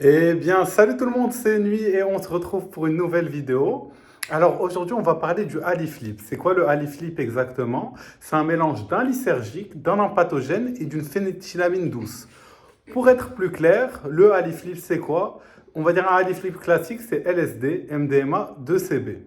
Eh bien, salut tout le monde, c'est Nuit et on se retrouve pour une nouvelle vidéo. Alors aujourd'hui, on va parler du haliflip. C'est quoi le haliflip exactement? C'est un mélange d'un lysergique, d'un empathogène et d'une phénitylamine douce. Pour être plus clair, le haliflip, c'est quoi? On va dire un haliflip classique, c'est LSD, MDMA, 2CB.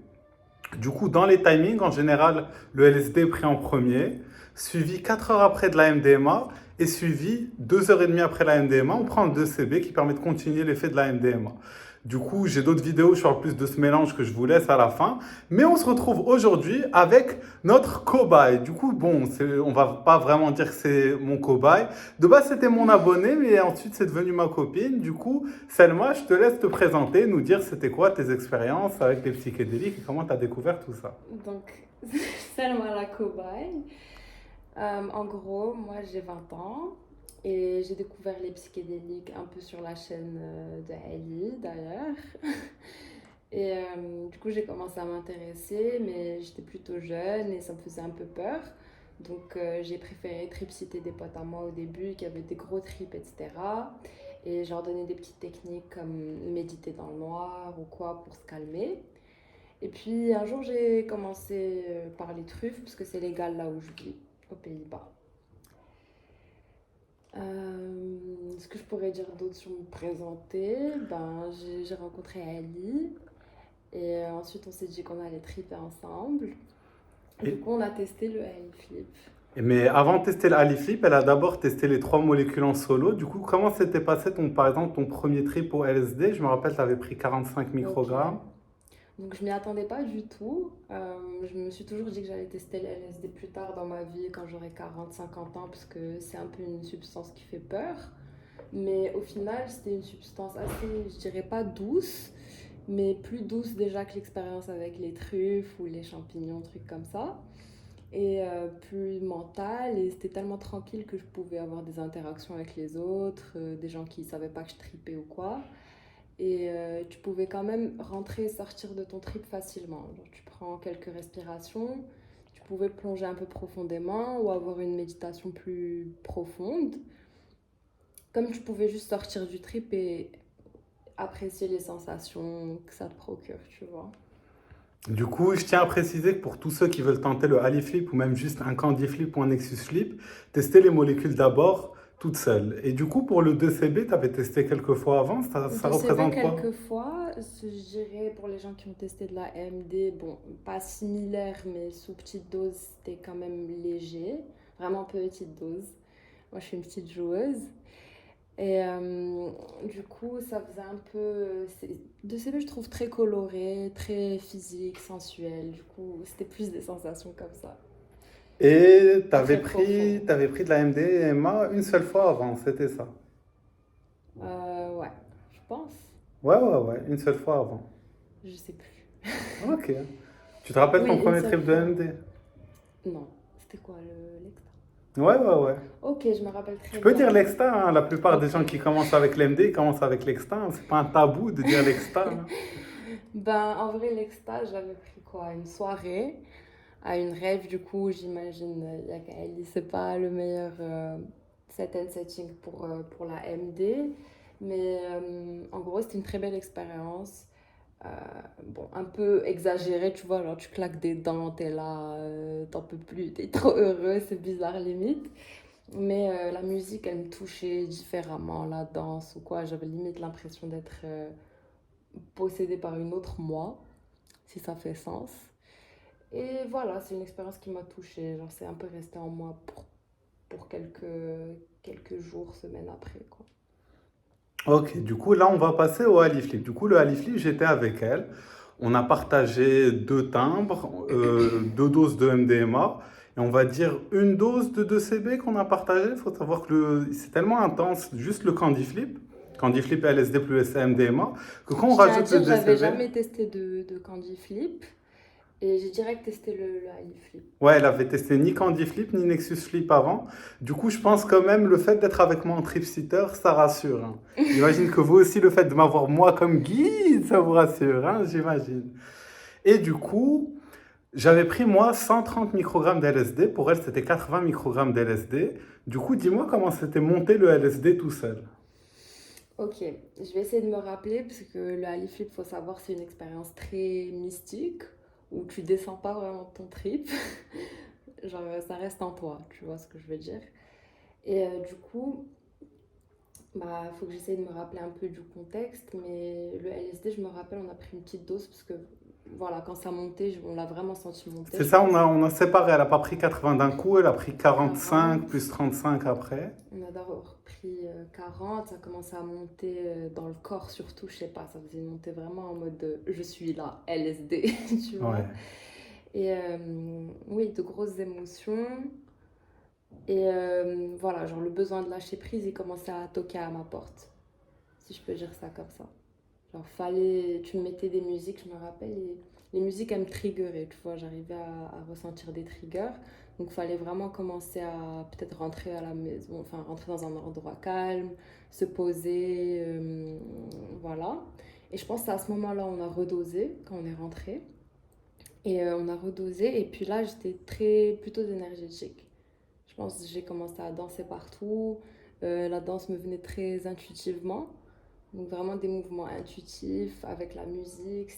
Du coup, dans les timings, en général, le LSD est pris en premier, suivi 4 heures après de la MDMA et suivi 2 heures et demie après la MDMA. On prend le 2CB qui permet de continuer l'effet de la MDMA. Du coup, j'ai d'autres vidéos, où je parle plus de ce mélange que je vous laisse à la fin. Mais on se retrouve aujourd'hui avec notre cobaye. Du coup, bon, on va pas vraiment dire que c'est mon cobaye. De base, c'était mon abonné, mais ensuite, c'est devenu ma copine. Du coup, Selma, je te laisse te présenter, nous dire c'était quoi tes expériences avec les psychédéliques et comment tu as découvert tout ça. Donc, Selma la cobaye. En gros, moi j'ai 20 ans et j'ai découvert les psychédéliques un peu sur la chaîne de Ali d'ailleurs. Et du coup, j'ai commencé à m'intéresser, mais j'étais plutôt jeune et ça me faisait un peu peur. Donc, j'ai préféré tripciter des potes à moi au début qui avaient des gros trips, etc. Et je leur donnais des petites techniques comme méditer dans le noir ou quoi pour se calmer. Et puis un jour, j'ai commencé par les truffes, parce que c'est légal là où je vis, aux Pays-Bas. Ce que je pourrais dire d'autre sur me présenter, ben, j'ai rencontré Ali. Et ensuite, on s'est dit qu'on allait triper ensemble. Du Et, coup, on a testé le Ali Flip. mais avant de tester le haliflip, elle a d'abord testé les trois molécules en solo. Du coup, comment s'était passé par exemple, ton premier trip au LSD? Je me rappelle, tu avais pris 45 Ok. microgrammes. Donc, je m'y attendais pas du tout. Je me suis toujours dit que j'allais tester le LSD plus tard dans ma vie, quand j'aurai 40, 50 ans, parce que c'est un peu une substance qui fait peur. Mais au final, c'était une substance assez, je dirais pas douce, mais plus douce déjà que l'expérience avec les truffes ou les champignons, trucs comme ça. Et plus mentale, et c'était tellement tranquille que je pouvais avoir des interactions avec les autres, des gens qui savaient pas que je tripais ou quoi. Et tu pouvais quand même rentrer et sortir de ton trip facilement. Genre, tu prends quelques respirations, tu pouvais plonger un peu profondément ou avoir une méditation plus profonde. Comme tu pouvais juste sortir du trip et apprécier les sensations que ça te procure, tu vois. Du coup, je tiens à préciser que pour tous ceux qui veulent tenter le haliflip ou même juste un candy flip ou un Nexus flip, testez les molécules d'abord toutes seules. Et du coup, pour le 2CB, tu avais testé quelques fois avant, ça De CV représente quoi? quelquefois, je dirais pour les gens qui ont testé de la MD, bon, pas similaire, mais sous petite dose, c'était quand même léger, vraiment petite dose. Moi, je suis une petite joueuse. Et du coup, ça faisait un peu. De CB, je trouve très coloré, très physique, sensuel. Du coup, c'était plus des sensations comme ça. Et Pas très profond. t'avais pris de la MDMA une seule fois avant, c'était ça. Ouais, je pense. Ouais, une seule fois avant. Je sais plus. Ok. Tu te rappelles ton Oui, une premier seule trip de fois. MD? Non, c'était quoi l'extra? Ouais. Ok, je me rappelle Tu très peux dire bien. l'exta, hein. La plupart des Ok. gens qui commencent avec l'MD, ils commencent avec l'exta, hein. C'est pas un tabou de dire l'exta, hein. Ben, en vrai, l'exta, j'avais pris quoi? Une soirée à une rave, du coup, j'imagine, Yakaeli, c'est pas le meilleur set and setting pour la MD. Mais en gros, c'était une très belle expérience. Euh, bon, un peu exagérée, tu vois, alors tu claques des dents, t'es là, t'en peux plus, t'es trop heureux, c'est bizarre limite. Mais la musique, elle me touchait différemment, la danse ou quoi. J'avais limite l'impression d'être possédée par une autre moi, si ça fait sens. Et voilà, c'est une expérience qui m'a touchée. Genre, c'est un peu resté en moi pour quelques jours, semaines après, quoi. Ok, du coup, là, on va passer au Haliflip. Du coup, le Haliflip, j'étais avec elle. On a partagé deux timbres, deux doses de MDMA, et on va dire une dose de 2CB qu'on a partagé. Il faut savoir que c'est tellement intense, juste le Candy Flip LSD plus MDMA, que quand on Je tiens à rajoute le dire, j'avais 2CB, jamais testé de Candy Flip et j'ai direct testé le Honey Flip. ouais, elle avait testé ni Candy Flip ni Nexus Flip avant. Du coup, je pense quand même le fait d'être avec moi en trip-sitter, ça rassure, hein. J'imagine que vous aussi, le fait de m'avoir moi comme guide, ça vous rassure, hein, j'imagine. Et du coup, j'avais pris moi 130 microgrammes d'LSD. Pour elle, c'était 80 microgrammes d'LSD. Du coup, dis-moi comment c'était monté le LSD tout seul. Ok, je vais essayer de me rappeler parce que le Ali Flip, faut savoir, c'est une expérience très mystique où tu descends pas vraiment de ton trip. Genre, ça reste en toi, tu vois ce que je veux dire. Et du coup, bah, faut que j'essaye de me rappeler un peu du contexte, mais le LSD, je me rappelle, on a pris une petite dose parce que, voilà, quand ça montait, on l'a vraiment senti monter, C'est je ça, pense. on a séparé. Elle a pas pris 80 d'un coup, elle a pris 45 40, plus 35 après. on a d'abord pris 40, ça commençait à monter dans le corps surtout, je sais pas, ça faisait monter vraiment en mode je suis là, LSD, tu vois. Ouais. Et oui, de grosses émotions. Et voilà, genre le besoin de lâcher prise, il commençait à toquer à ma porte, si je peux dire ça comme ça. Genre, fallait, tu me mettais des musiques, je me rappelle, et les musiques, elles me triggeraient, tu vois, j'arrivais à ressentir des triggers. Donc, fallait vraiment commencer à peut-être rentrer à la maison, enfin, rentrer dans un endroit calme, se poser, voilà. Et je pense que c'est à ce moment-là, on a redosé, quand on est rentré. Et on a redosé, et puis là, j'étais plutôt énergétique. Je pense que j'ai commencé à danser partout. La danse me venait très intuitivement. Donc vraiment des mouvements intuitifs avec la musique.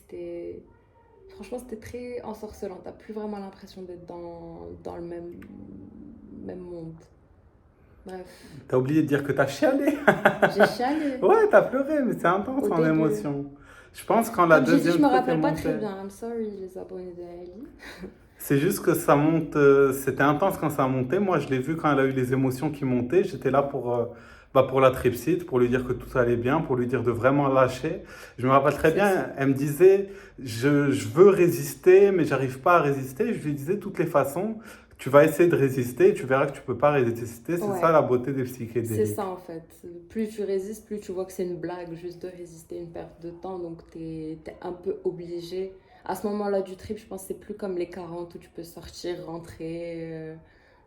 Franchement, c'était très ensorcelant. T'as plus vraiment l'impression d'être dans le même monde. Bref, T'as oublié de dire que t'as chialé. j'ai chialé Ouais, t'as pleuré, mais c'est intense au en début. émotion. Je pense quand la Comme j'ai dit, je deuxième me truc est rappelle pas montée. très bien. I'm sorry, les abonnés de Ali. C'est juste que ça monte, c'était intense quand ça a monté. Moi, je l'ai vu quand elle a eu les émotions qui montaient. J'étais là pour la tripside, pour lui dire que tout allait bien, pour lui dire de vraiment lâcher. Je me rappelle très C'est bien, ça. elle me disait, je veux résister, mais j'arrive pas à résister. Je lui disais de toutes les façons, tu vas essayer de résister, tu verras que tu peux pas résister. C'est ça Ouais, la beauté des c'est psychédéliques. ça en fait. Plus tu résistes, plus tu vois que c'est une blague juste de résister une perte de temps. Donc t'es un peu obligé. À ce moment-là du trip, je pense que c'est plus comme les 40 où tu peux sortir, rentrer,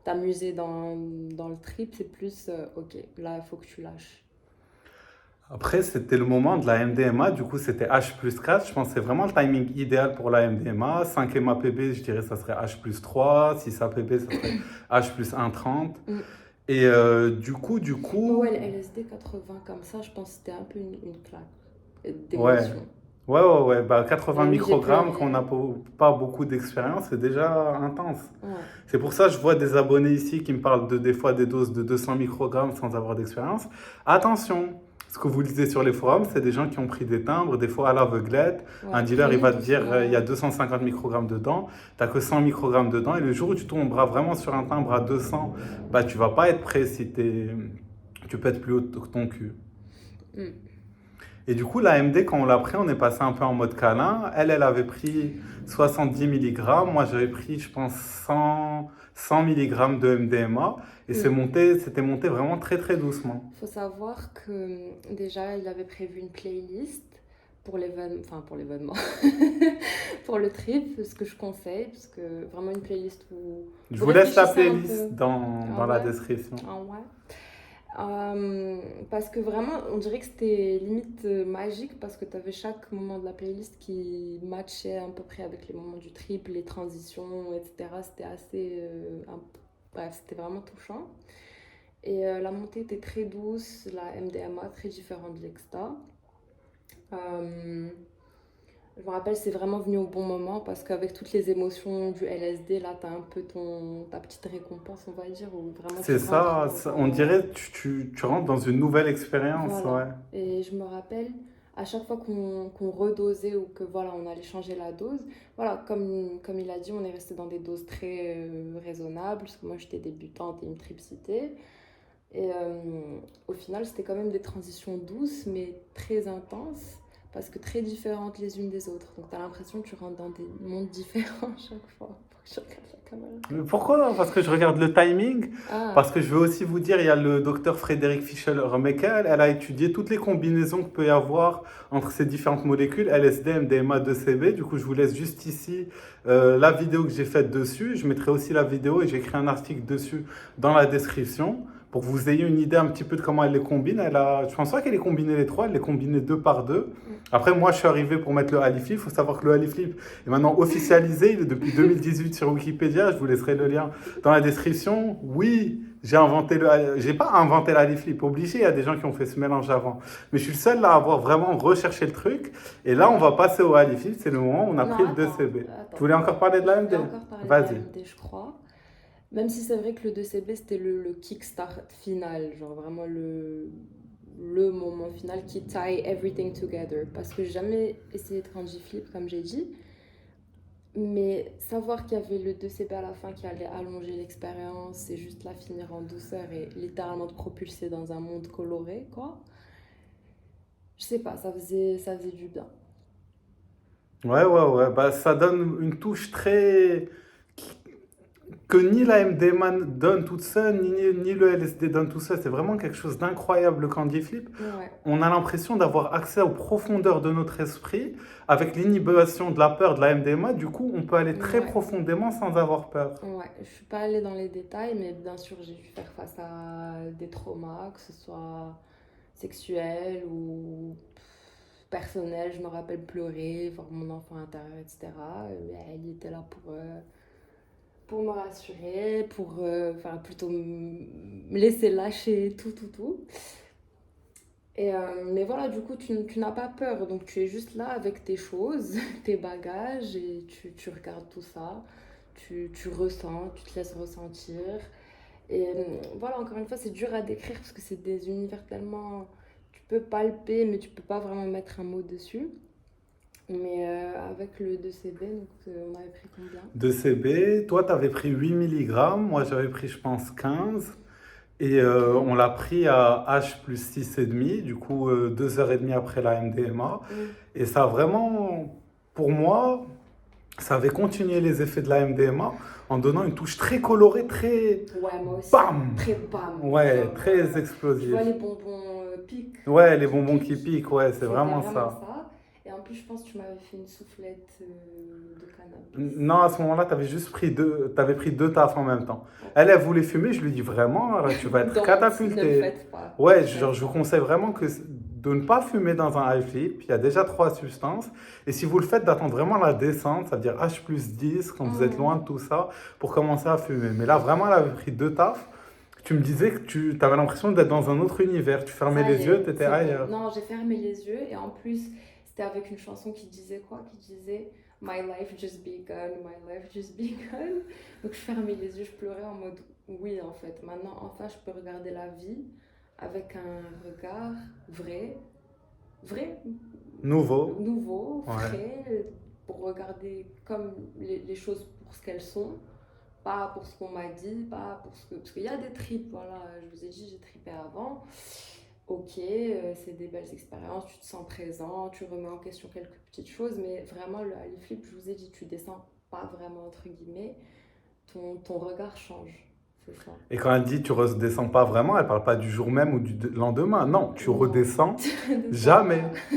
t'amuser dans le trip. C'est plus, ok, là il faut que tu lâches. Après, c'était le moment de la MDMA, du coup, c'était H+4. Je pense que c'est vraiment le timing idéal pour la MDMA. 5 MAPB, je dirais, ça serait H+3. 6 APB, ça serait H+1,30. Mm. Et du Mais ouais, coup, le LSD 80 comme ça, je pense que c'était un peu une claque ouais. d'émotion. Ouais. Bah, Mais 80 oui, j'ai microgrammes, quand on n'a pleuré. pas beaucoup d'expérience, c'est déjà intense. Ouais. C'est pour ça que je vois des abonnés ici qui me parlent des fois des doses de 200 microgrammes sans avoir d'expérience. Attention, ce que vous lisez sur les forums, c'est des gens qui ont pris des timbres, des fois à l'aveuglette. Un Ouais, dealer, il prenez va te dire, il y a doucement. 250 microgrammes dedans, tu n'as que 100 microgrammes dedans, et le jour où tu tomberas vraiment sur un timbre à 200, bah, tu vas pas être prêt si tu peux être plus haut que ton cul. Mm. Et du coup, la MD, quand on l'a pris, on est passé un peu en mode câlin. Elle avait pris 70 milligrammes. Moi, j'avais pris, je pense, 100 milligrammes de MDMA. Et Mm. c'était monté vraiment très, très doucement. Faut savoir que déjà, il avait prévu une playlist pour l'événement, enfin pour l'événement, pour le trip, ce que je conseille, parce que vraiment une playlist où Je vous vous laisse la réfléchissez un playlist peu. Ah dans la ouais? description. Ah ouais? Parce que vraiment, on dirait que c'était limite magique parce que tu avais chaque moment de la playlist qui matchait à peu près avec les moments du trip, les transitions, etc. C'était assez. Bref, c'était vraiment touchant. Et la montée était très douce, la MDMA très différente de l'Exta. Euh, je me rappelle, c'est vraiment venu au bon moment parce qu'avec toutes les émotions du LSD, là, t'as un peu ta petite récompense, on va dire, où vraiment tu C'est rentres ça, dans on un. dirait que tu rentres dans une nouvelle expérience, Voilà. ouais. Et je me rappelle, à chaque fois qu'on redosait ou que voilà, on allait changer la dose, voilà, comme il a dit, on est resté dans des doses très raisonnables, parce que moi j'étais débutante et une tripsité. Et au final, c'était quand même des transitions douces, mais très intenses, parce que très différentes les unes des autres. Donc, tu as l'impression que tu rentres dans des mondes différents chaque fois. Faut que je regarde la caméra Mais comme ça. pourquoi? Parce que je regarde le timing. Ah, Parce que je veux aussi vous dire, il y a le docteur Frédéric Fischel-Romeckel. Elle a étudié toutes les combinaisons qu'il peut y avoir entre ces différentes molécules, LSD, MDMA, 2CB. Du coup, je vous laisse juste ici la vidéo que j'ai faite dessus. Je mettrai aussi la vidéo et j'ai écrit un article dessus dans la description Pour que vous ayez une idée un petit peu de comment elle les combine, je pense pas qu'elle ait combiné les trois, elle les combinait deux par deux. Après, moi, je suis arrivé pour mettre le Ali-Flip. Il faut savoir que le Ali-Flip est maintenant officialisé. Il est depuis 2018 sur Wikipédia. Je vous laisserai le lien dans la description. Oui, j'ai pas inventé le Ali-Flip. Obligé, il y a des gens qui ont fait ce mélange avant. Mais je suis le seul à avoir vraiment recherché le truc. Et là, on va passer au Ali-Flip. C'est le moment où on a Non, pris le attends, 2CB. Tu attends. voulais encore parler de Je voulais l'AMD? encore parler de Vas-y. l'AMD, je crois. Même si c'est vrai que le 2CB, c'était le kickstart final, genre vraiment le moment final qui tie everything together. Parce que j'ai jamais essayé de Kanji Flip, comme j'ai dit. Mais savoir qu'il y avait le 2CB à la fin qui allait allonger l'expérience et juste la finir en douceur et littéralement te propulser dans un monde coloré, quoi. Je sais pas, ça faisait du bien. Ouais, ouais, ouais. Bah, ça donne une touche très que ni la MD-Man donne toute seule, ni le LSD donne tout seul. C'est vraiment quelque chose d'incroyable, le Candy Flip. Ouais, On a l'impression d'avoir accès aux profondeurs de notre esprit avec l'inhibition de la peur de la MDMA. Du coup, on peut aller très ouais, profondément sans avoir peur. ouais. Je suis pas allée dans les détails, mais bien sûr, j'ai dû faire face à des traumas, que ce soit sexuels ou personnels. Je me rappelle pleurer, voir mon enfant intérieur, etc. Mais elle était là pour me rassurer, enfin plutôt me laisser lâcher tout, tout, tout. Mais voilà, du coup, tu n'as pas peur, donc tu es juste là avec tes choses, tes bagages, et tu regardes tout ça, tu ressens, tu te laisses ressentir. Voilà, encore une fois, c'est dur à décrire parce que c'est des univers tellement... Tu peux palper, mais tu peux pas vraiment mettre un mot dessus. Mais avec le 2CB, donc on avait pris combien? 2CB, toi, tu avais pris 8 milligrammes, moi j'avais pris, je pense, 15. Et Ok. on l'a pris à H plus 6,5, du coup 2 heures et demie après la MDMA. Mm. Et ça a vraiment, pour moi, ça avait continué les effets de la MDMA en donnant une touche très colorée, très Ouais, moi aussi. bam! Très bam. Ouais, Genre, très tu vois explosif. les bonbons piquent, Ouais, les qui bonbons qui piquent. piquent, ouais, c'est C'était vraiment vraiment ça. ça. Et en plus, je pense que tu m'avais fait une soufflette de cannabis. Non, à ce moment-là, tu avais juste pris deux tafs en même temps. Elle, Ok. elle voulait fumer, je lui dis vraiment, tu vas être Donc, ne le catapulté. faites pas. Ne le Ouais, genre, faites je vous pas. conseille vraiment de ne pas fumer dans un high flip. Il y a déjà trois substances. Et si vous le faites, d'attendre vraiment la descente, c'est-à-dire H plus 10, quand vous êtes loin de Mhm. tout ça, pour commencer à fumer. Mais là, vraiment, elle avait pris deux tafs. Tu me disais que tu avais l'impression d'être dans un autre univers. Tu fermais Ça y les yeux, tu est, étais c'est bon. ailleurs. Non, j'ai fermé les yeux et en plus, c'était avec une chanson qui disait quoi? Qui disait My life just begun, my life just begun. Donc je fermais les yeux, je pleurais en mode oui, en fait. Maintenant, enfin, je peux regarder la vie avec un regard vrai, vrai, Nouveau. nouveau, Ouais. frais, pour regarder comme les choses pour ce qu'elles sont, pas pour ce qu'on m'a dit, pas pour ce que... Parce qu'il y a des tripes, voilà, je vous ai dit, j'ai trippé avant. Ok, c'est des belles expériences, tu te sens présent, tu remets en question quelques petites choses, mais vraiment, le Ali Flip, je vous ai dit, tu descends pas vraiment, entre guillemets, ton regard change, c'est ça. Et quand elle dit tu redescends pas vraiment, elle parle pas du jour même ou du lendemain. Non, tu Non, redescends tu ne descends jamais. pas.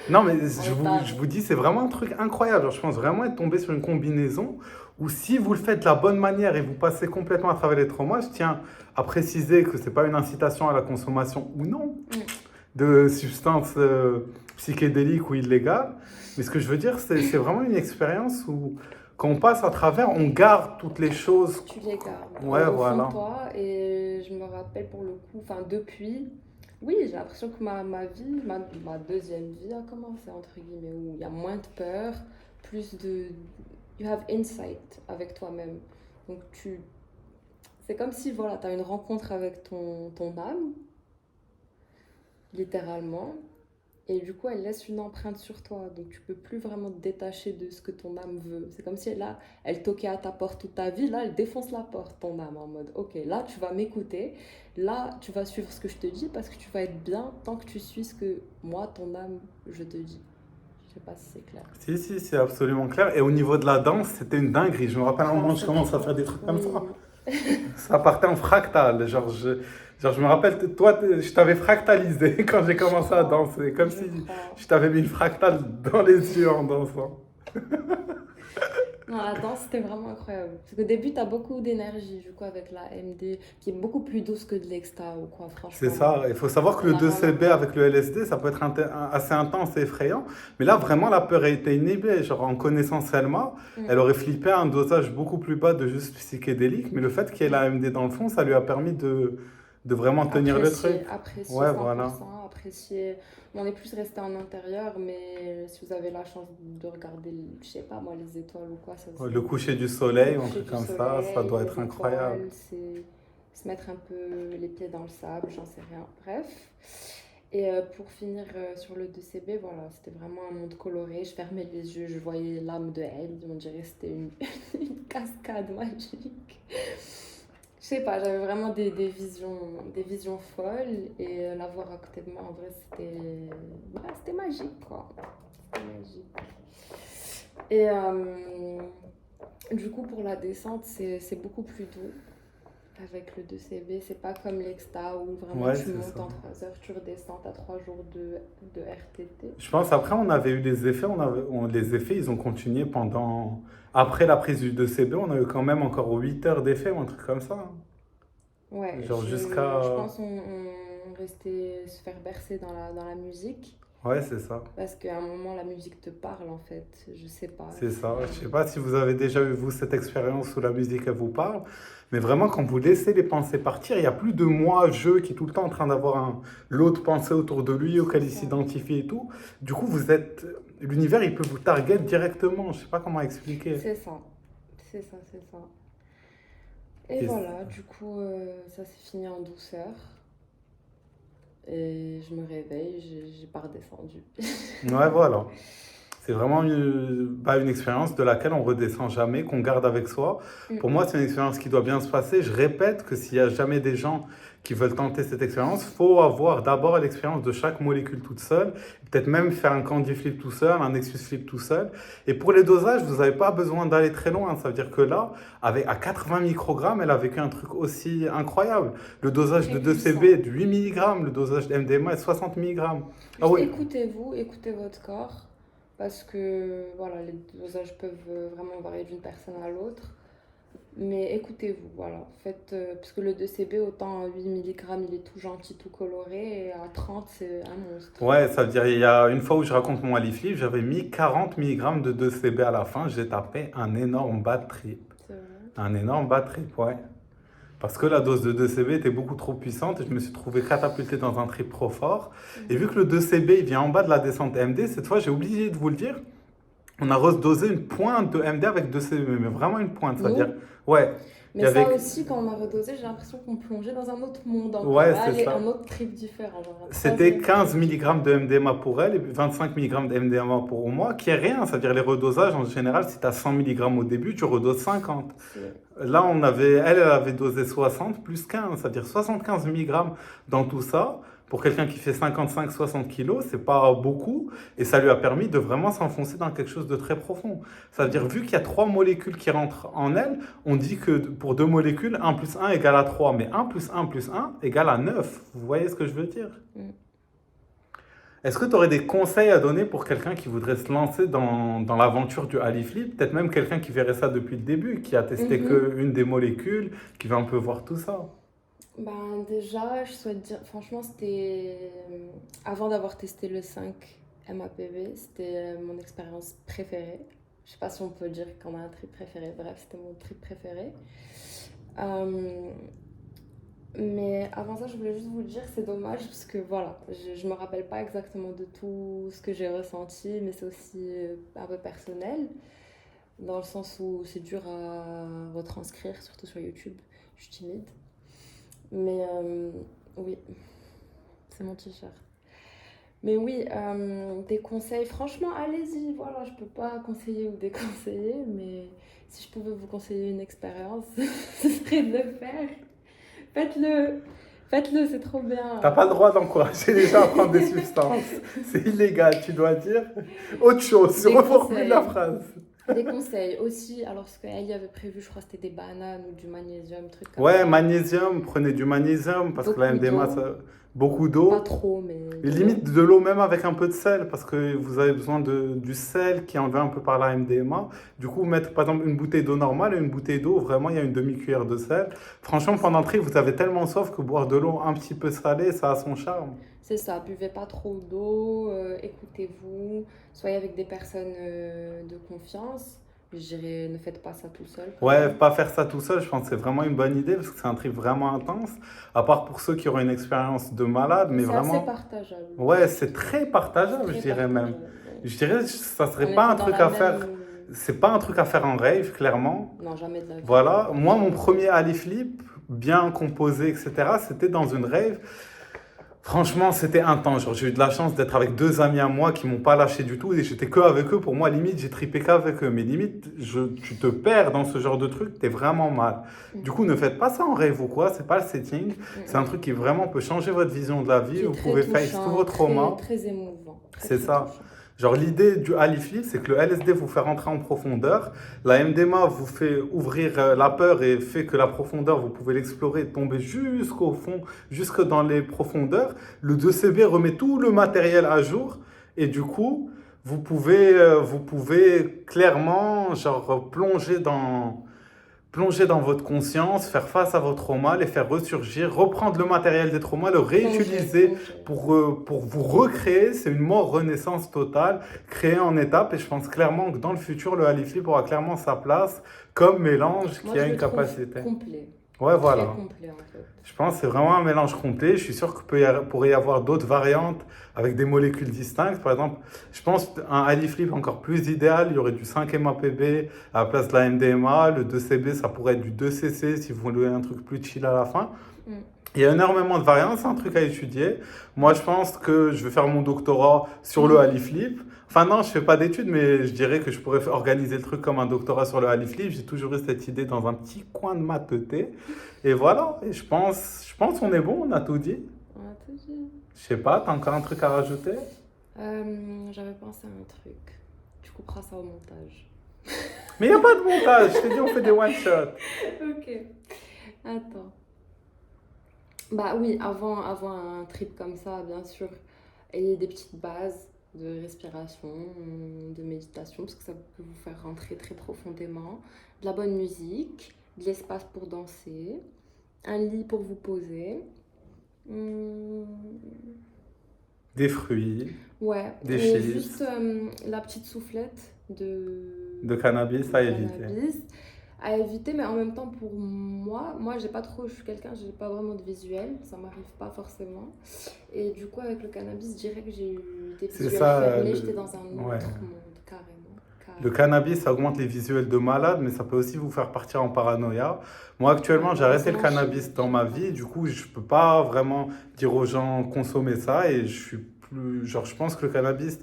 Non, mais Mental. je vous dis, c'est vraiment un truc incroyable. Genre, je pense vraiment être tombé sur une combinaison où si vous le faites de la bonne manière et vous passez complètement à travers les traumas, je tiens à préciser que c'est pas une incitation à la consommation ou non Mm. de substances psychédéliques ou illégales. Mais ce que je veux dire, c'est vraiment une expérience où quand on passe à travers, on garde toutes les choses. Tu les gardes Ouais, au fond de voilà. toi et je me rappelle pour le coup, enfin depuis, oui, j'ai l'impression que ma vie, ma deuxième vie a commencé entre guillemets, où il y a moins de peur, plus de... You have insight avec toi-même. Donc c'est comme si voilà, tu as une rencontre avec ton âme, littéralement, et du coup elle laisse une empreinte sur toi. Donc tu peux plus vraiment te détacher de ce que ton âme veut. C'est comme si là, elle toquait à ta porte toute ta vie, là elle défonce la porte, ton âme, en mode ok, là tu vas m'écouter, là tu vas suivre ce que je te dis parce que tu vas être bien tant que tu suis ce que moi, ton âme, je te dis. Je sais pas si c'est clair. Si, si, c'est absolument clair. Et au niveau de la danse, c'était une dinguerie. Je me rappelle un Ah, moment, je c'était commence à trop. faire des trucs comme ça. Oui. Ça partait en fractal. Genre, je me rappelle, toi, je t'avais fractalisé quand j'ai Je commencé à crois, danser. Comme je si crois. je t'avais mis une fractale dans les yeux en dansant. Non, la danse, c'était vraiment incroyable. Parce qu'au début, t'as beaucoup d'énergie, du coup, avec la MD, qui est beaucoup plus douce que de l'exta ou quoi, C'est franchement. ça. Il faut savoir que On le n'a rien à 2CB voir. avec le LSD, ça peut être assez intense et effrayant. Mais là, vraiment, la peur a été inhibée. Genre, en connaissant Selma, elle Mm, aurait flippé à un dosage beaucoup plus bas de juste psychédélique. Mais le fait qu'il y ait la mm. MD dans le fond, ça lui a permis de vraiment tenir le truc. Apprécier Ouais, voilà. 100%, apprécier. On est plus resté en intérieur, mais si vous avez la chance de regarder, je sais pas moi, les étoiles ou quoi, ça Ouais, le c'est coucher du le soleil, un coucher truc du comme ça soleil, doit les être incroyable. étoiles, c'est se mettre un peu les pieds dans le sable, j'en sais rien. Bref. Et pour finir sur le 2CB, voilà, c'était vraiment un monde coloré. Je fermais les yeux, je voyais l'âme de Ellie, on dirait que c'était une cascade magique. Je sais pas, j'avais vraiment des visions folles et la voir à côté de moi, en vrai, c'était magique, quoi. C'était magique. Et du coup, pour la descente, c'est beaucoup plus doux avec le 2CB. C'est pas comme l'Exta où vraiment Ouais, tu c'est ça. montes en 3 heures, tu redescends, t'as 3 jours de RTT. Je pense après, on avait eu des effets. Les effets, ils ont continué pendant. Après la prise du 2CB, on a eu quand même encore 8 heures d'effets ou un truc comme ça, hein. Ouais, Genre je jusqu'à. pense on restait se faire bercer dans la musique. Ouais, c'est ça. Parce qu'à un moment, la musique te parle, en fait. Je sais pas. C'est ça. Je sais C'est... pas si vous avez déjà eu, vous, cette expérience où la musique, elle vous parle. Mais vraiment, quand vous laissez les pensées partir, il n'y a plus de moi, je, qui est tout le temps en train d'avoir l'autre pensée autour de lui, C'est auquel il ça. s'identifie et tout. Du coup, vous êtes. L'univers, il peut vous target directement. Je sais pas comment expliquer. C'est ça. C'est ça, c'est ça. Et Et- voilà, du coup, ça s'est fini en douceur. Et je me réveille, j'ai pas redescendu. Ouais, voilà. C'est vraiment une expérience de laquelle on redescend jamais, qu'on garde avec soi. Mm. Pour moi, c'est une expérience qui doit bien se passer. Je répète que s'il y a jamais des gens qui veulent tenter cette expérience, faut avoir d'abord l'expérience de chaque molécule toute seule, peut-être même faire un candy flip tout seul, un Nexus flip tout seul. Et pour les dosages, vous n'avez pas besoin d'aller très loin. Ça veut dire que là, à 80 microgrammes, elle a vécu un truc aussi incroyable. Le dosage Très de puissant. 2CB est de 8 milligrammes, le dosage de MDMA est de 60 milligrammes. Ah Juste oui, écoutez-vous, écoutez votre corps. Parce que voilà, les dosages peuvent vraiment varier d'une personne à l'autre. Mais écoutez-vous, voilà. Faites, parce que le 2CB, autant à 8 milligrammes, il est tout gentil, tout coloré, et à 30, c'est un monstre. ouais, ça veut dire, il y a une fois où je raconte mon Aliflip, j'avais mis 40 milligrammes de 2CB à la fin, j'ai tapé un énorme bad trip. C'est vrai. Un énorme bad trip, ouais. Parce que la dose de 2CB était beaucoup trop puissante et je me suis trouvé catapulté dans un trip trop fort. Et vu Mhm. que le 2CB il vient en bas de la descente MD, cette fois j'ai oublié de vous le dire, on a redosé une pointe de MD avec 2CB, mais vraiment une pointe, c'est-à-dire, Nous, ouais, il y mais avait, ça aussi, quand on a redosé, j'ai l'impression qu'on plongeait dans un autre monde encore. ouais, Là, c'est un ça. autre trip différent, genre un C'était troisième 15 trip. mg de MDMA pour elle et 25 mg de MDMA pour moi, qui est rien. C'est-à-dire les redosages, en général, si tu as 100 mg au début, tu redoses 50. C'est... Là, elle avait dosé 60 plus 15, c'est-à-dire 75 mg dans tout ça. Pour quelqu'un qui fait 55-60 kilos, c'est pas beaucoup. Et ça lui a permis de vraiment s'enfoncer dans quelque chose de très profond. Ça veut dire, vu qu'il y a 3 molécules qui rentrent en elle, on dit que pour 2 molécules, 1 plus 1 égale à 3. Mais 1 plus 1 plus 1 égale à 9. Vous voyez ce que je veux dire? Mm. Est-ce que tu aurais des conseils à donner pour quelqu'un qui voudrait se lancer dans l'aventure du Haliflip? Peut-être même quelqu'un qui verrait ça depuis le début, qui a testé Mhm. qu'une des molécules, qui va un peu voir tout ça. Ben, déjà, je souhaite dire, franchement, c'était avant d'avoir testé le 5 MAPV, c'était mon expérience préférée. Je sais pas si on peut dire qu'on a un trip préféré, bref, c'était mon trip préféré. Euh, mais avant ça, je voulais juste vous dire, c'est dommage parce que voilà, je me rappelle pas exactement de tout ce que j'ai ressenti, mais c'est aussi un peu personnel, dans le sens où c'est dur à retranscrire, surtout sur YouTube. Je suis timide. Mais oui, c'est mon t-shirt. Mais oui, des conseils, franchement, allez-y. Voilà, je peux pas conseiller ou déconseiller, mais si je pouvais vous conseiller une expérience, ce serait de le faire. Faites-le, faites-le, c'est trop bien. T'as pas le droit d'encourager les gens à prendre des substances. C'est illégal, tu dois dire autre chose. Des Reformule la conseils. phrase. Des conseils aussi, alors ce qu'elle y avait prévu, je crois que c'était des bananes ou du magnésium, trucs comme Ouais, ça. magnésium, prenez du magnésium parce que la Beaucoup MDMA, d'eau. Beaucoup Pas d'eau. trop, mais Et de l'eau. limite de l'eau même avec un peu de sel, parce que vous avez besoin du sel qui est enlevé un peu par la MDMA. Du coup, mettre par exemple une bouteille d'eau normale et une bouteille d'eau, vraiment, il y a une demi-cuillère de sel. Franchement, C'est ça. pendant le trip, vous avez tellement soif que boire de l'eau un petit peu salée, ça a son charme. C'est ça, buvez pas trop d'eau, écoutez-vous, soyez avec des personnes de confiance. Je dirais, ne faites pas ça tout seul quand Ouais, même. pas faire ça tout seul, je pense que c'est vraiment une bonne idée, parce que c'est un trip vraiment intense. À part pour ceux qui auront une expérience de malade, Mais mais c'est assez vraiment, partageable, ouais, je c'est trouve. très C'est partageable, je très dirais même. partageable. Ouais. Je dirais, ça serait On pas était un dans truc la à même... faire, c'est pas un truc à faire en rave, clairement. Non, jamais de la vie. Voilà, moi, mon Jamais de la premier vie. Ali Flip, bien composé, etc., c'était dans une rave. Franchement, c'était intense. Genre, j'ai eu de la chance d'être avec deux amis à moi qui m'ont pas lâché du tout et j'étais que avec eux. Pour moi, limite, j'ai tripé qu'avec eux. Mais limite, tu te perds dans ce genre de truc, t'es vraiment mal. Du Mhm. coup, ne faites pas ça en rave ou quoi, c'est pas le setting. C'est un Mhm. truc qui vraiment peut changer votre vision de la vie. Qui est Vous très pouvez face tous vos touchant, très, traumas. très émouvant. Très, C'est très ça. touchant. Genre, l'idée du Ali Flip, c'est que le LSD vous fait rentrer en profondeur. La MDMA vous fait ouvrir la peur et fait que la profondeur, vous pouvez l'explorer, tomber jusqu'au fond, jusque dans les profondeurs. Le 2CB remet tout le matériel à jour. Et du coup, vous pouvez clairement genre, plonger dans votre conscience, faire face à vos traumas, les faire ressurgir, reprendre le matériel des traumas, le Plonger, réutiliser plonger. pour vous recréer. C'est une mort renaissance totale, créée en étapes. Et je pense clairement que dans le futur, le Haliflip aura clairement sa place comme mélange Moi, qui a je une le trouve capacité. complet. Ouais, Très voilà. complet, en fait. Je pense que c'est vraiment un mélange complet. Je suis sûr qu'il pourrait y avoir d'autres variantes avec des molécules distinctes. Par exemple, je pense qu'un Haliflip encore plus idéal, il y aurait du 5-MAPB à la place de la MDMA. Le 2CB, ça pourrait être du 2CC si vous voulez un truc plus chill à la fin. Mm. Il y a énormément de variantes, c'est un truc à étudier. Moi, je pense que je vais faire mon doctorat sur le Haliflip. Enfin, non, je fais pas d'études, mais je dirais que je pourrais organiser le truc comme un doctorat sur le Haliflip. J'ai toujours eu cette idée dans un petit coin de ma tête. Et voilà, et je pense qu'on est bon, on a tout dit. On a tout dit. Je sais pas, t'as encore un truc à rajouter? J'avais pensé à un truc. Tu couperas ça au montage. Mais il n'y a pas de montage, je t'ai dit, on fait des one-shots. Ok. Attends. Bah oui, avant un trip comme ça, bien sûr, ayez des petites bases de respiration, de méditation, parce que ça peut vous faire rentrer très profondément. De la bonne musique, de l'espace pour danser, un lit pour vous poser. Hum, Des fruits, ouais, des et chips, juste la petite soufflette de cannabis de à éviter. cannabis à éviter, mais en même temps pour moi j'ai pas trop, je suis quelqu'un, j'ai pas vraiment de visuel, ça m'arrive pas forcément. Et du coup avec le cannabis, je dirais que j'ai eu des C'est visuels ça, fermés, j'étais dans un ouais. autre monde, carrément, Le carrément. cannabis, ça augmente les visuels de malade, mais ça peut aussi vous faire partir en paranoïa. Moi, Ouais, actuellement, j'ai ouais, arrêté ça le m'enchaîne, cannabis dans j'aime ma pas vie. trop Du ça. coup, je peux pas vraiment dire aux gens consommer ça. Et je suis plus, genre, je pense que le cannabis,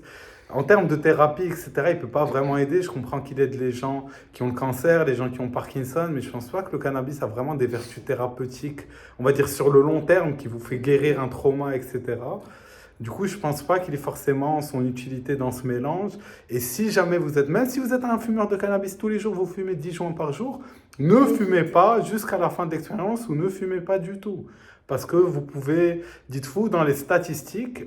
en termes de thérapie, etc., il peut pas vraiment aider. Je comprends qu'il aide les gens qui ont le cancer, les gens qui ont Parkinson, mais je pense pas que le cannabis a vraiment des vertus thérapeutiques, on va dire sur le long terme, qui vous fait guérir un trauma, etc. Du coup, je pense pas qu'il ait forcément son utilité dans ce mélange. Et si jamais vous êtes, même si vous êtes un fumeur de cannabis tous les jours, vous fumez 10 joints par jour, ne fumez Évitez. pas jusqu'à la fin de l'expérience ou ne fumez pas du tout. Parce que vous pouvez, dites-vous, dans les statistiques,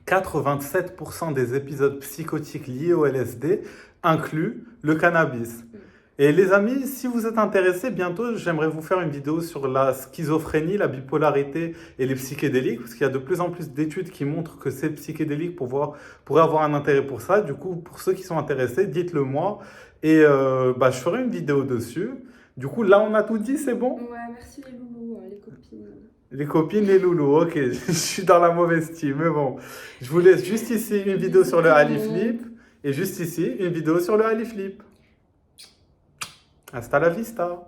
87% des épisodes psychotiques liés au LSD incluent le cannabis. Mm. Et les amis, si vous êtes intéressés, bientôt j'aimerais vous faire une vidéo sur la schizophrénie, la bipolarité et les psychédéliques, parce qu'il y a de plus en plus d'études qui montrent que ces psychédéliques pourraient avoir un intérêt pour ça. Du coup, pour ceux qui sont intéressés, dites-le moi et je ferai une vidéo dessus. Du coup, là, on a tout dit, c'est bon? Ouais, merci les loulous, les copines. Les copines, les loulous, ok, je suis dans la mauvaise team, mais bon. Je vous laisse juste ici une vidéo Bisous sur le tout le monde. Haliflip et juste ici une vidéo sur le Haliflip. Hasta la vista!